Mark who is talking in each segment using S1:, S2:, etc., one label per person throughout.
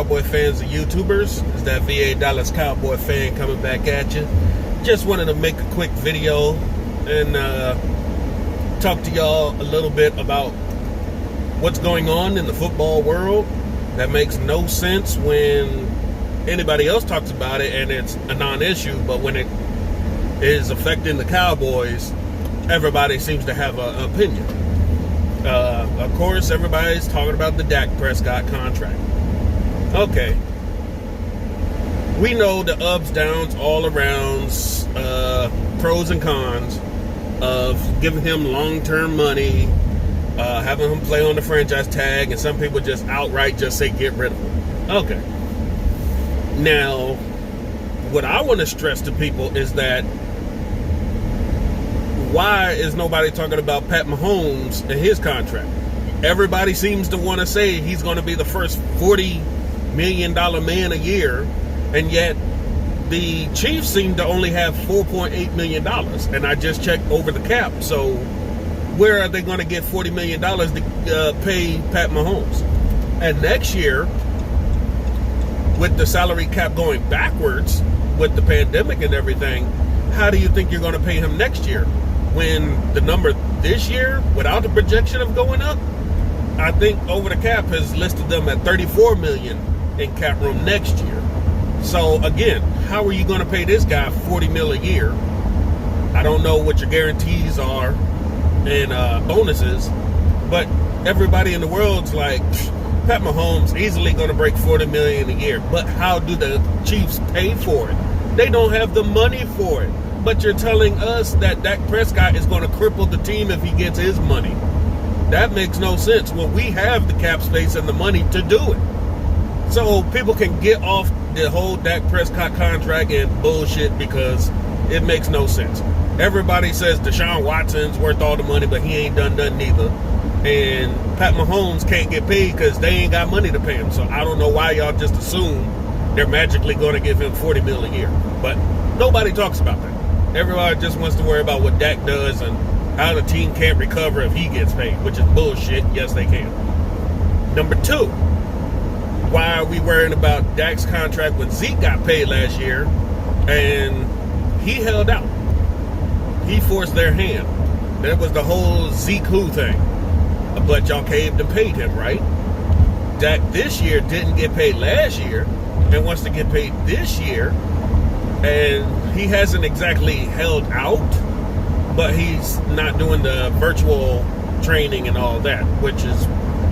S1: Cowboy fans and YouTubers? It's that VA Dallas Cowboy fan coming back at you. Just wanted to make a quick video and talk to y'all a little bit about what's going on in the football world. That makes no sense when anybody else talks about it and it's a non-issue, but when it is affecting the Cowboys, everybody seems to have an opinion. Of course, everybody's talking about the Dak Prescott contract. Okay. We know the ups, downs, all arounds, pros and cons of giving him long-term money, having him play on the franchise tag, and some people just outright just say get rid of him. Okay. Now, what I want to stress to people is that why is nobody talking about Pat Mahomes and his contract? Everybody seems to want to say he's going to be the first $40 million man a year, and yet the Chiefs seem to only have $4.8 million, and I just checked over the cap. So where are they going to get $40 million to pay Pat Mahomes? And next year, with the salary cap going backwards with the pandemic and everything, how do you think you're going to pay him next year? When the number this year, without the projection of going up, I think over the cap has listed them at $34 million in cap room next year. So again, how are you going to pay this guy $40 million a year? I don't know what your guarantees are and bonuses, but everybody in the world's like, Pat Mahomes easily going to break $40 million a year. But how do the Chiefs pay for it? They don't have the money for it. But you're telling us that Dak Prescott is going to cripple the team if he gets his money. That makes no sense when we have the cap space and the money to do it. So people can get off the whole Dak Prescott contract and bullshit because it makes no sense. Everybody says Deshaun Watson's worth all the money, but he ain't done nothing either. And Pat Mahomes can't get paid because they ain't got money to pay him. So I don't know why y'all just assume they're magically going to give him $40 million a year. But nobody talks about that. Everybody just wants to worry about what Dak does and how the team can't recover if he gets paid, which is bullshit. Yes, they can. Number two, why are we worrying about Dak's contract when Zeke got paid last year and he held out? He forced their hand. That was the whole Zeke who thing. But y'all caved and paid him, right? Dak this year didn't get paid last year and wants to get paid this year. And he hasn't exactly held out, but he's not doing the virtual training and all that, which is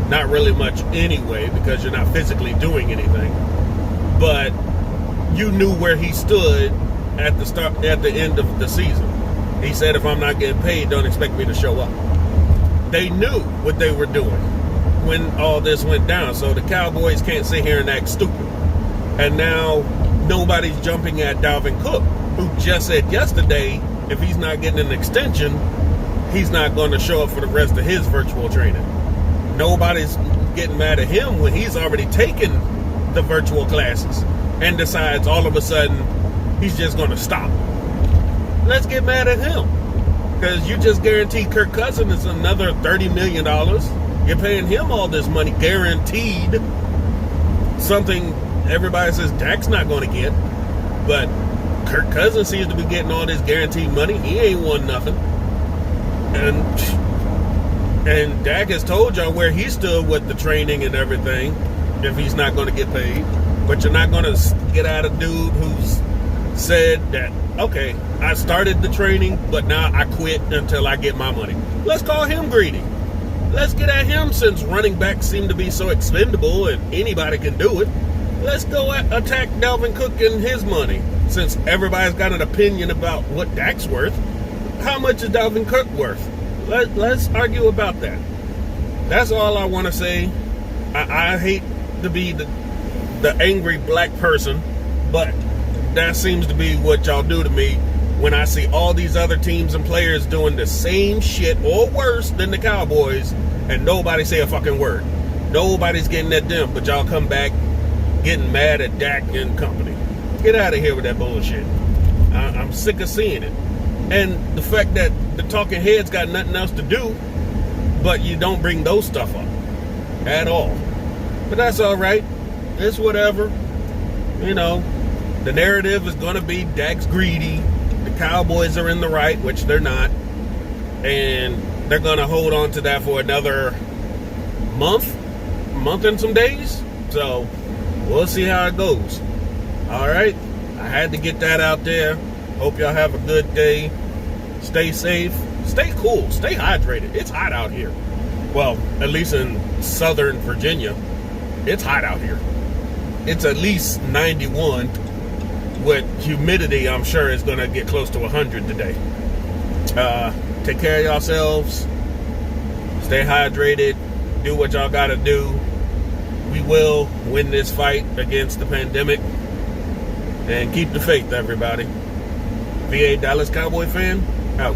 S1: not really much anyway because you're not physically doing anything. But you knew where he stood at the end of the season. He said, if I'm not getting paid, don't expect me to show up. They knew what they were doing when all this went down. So the Cowboys can't sit here and act stupid. And now nobody's jumping at Dalvin Cook, who just said yesterday, if he's not getting an extension, he's not going to show up for the rest of his virtual training. Nobody's getting mad at him when he's already taken the virtual classes and decides all of a sudden he's just going to stop. Let's get mad at him because you just guaranteed Kirk Cousins another $30 million. You're paying him all this money guaranteed, something everybody says Dak's not going to get, but Kirk Cousins seems to be getting all this guaranteed money. He ain't won nothing. And Dak has told y'all where he stood with the training and everything if he's not going to get paid. But you're not going to get at a dude who's said that, okay, I started the training, but now I quit until I get my money. Let's call him greedy. Let's get at him since running backs seem to be so expendable and anybody can do it. Let's go attack Dalvin Cook and his money, since everybody's got an opinion about what Dak's worth. How much is Dalvin Cook worth? Let's argue about that. That's all I want to say. I hate to be the angry black person, but that seems to be what y'all do to me when I see all these other teams and players doing the same shit or worse than the Cowboys, and nobody say a fucking word. Nobody's getting at them, but y'all come back getting mad at Dak and company. Get out of here with that bullshit. I'm sick of seeing it. And the fact that the talking heads got nothing else to do, but you don't bring those stuff up at all. But that's all right. It's whatever. You know, the narrative is going to be Dak's greedy. The Cowboys are in the right, which they're not. And they're going to hold on to that for another month and some days. So we'll see how it goes. All right. I had to get that out there. Hope y'all have a good day. Stay safe. Stay cool. Stay hydrated. It's hot out here. Well, at least in Southern Virginia, it's hot out here. It's at least 91. With humidity, I'm sure it's going to get close to 100 today. Take care of yourselves. Stay hydrated. Do what y'all got to do. We will win this fight against the pandemic. And keep the faith, everybody. VA Dallas Cowboy fan, out.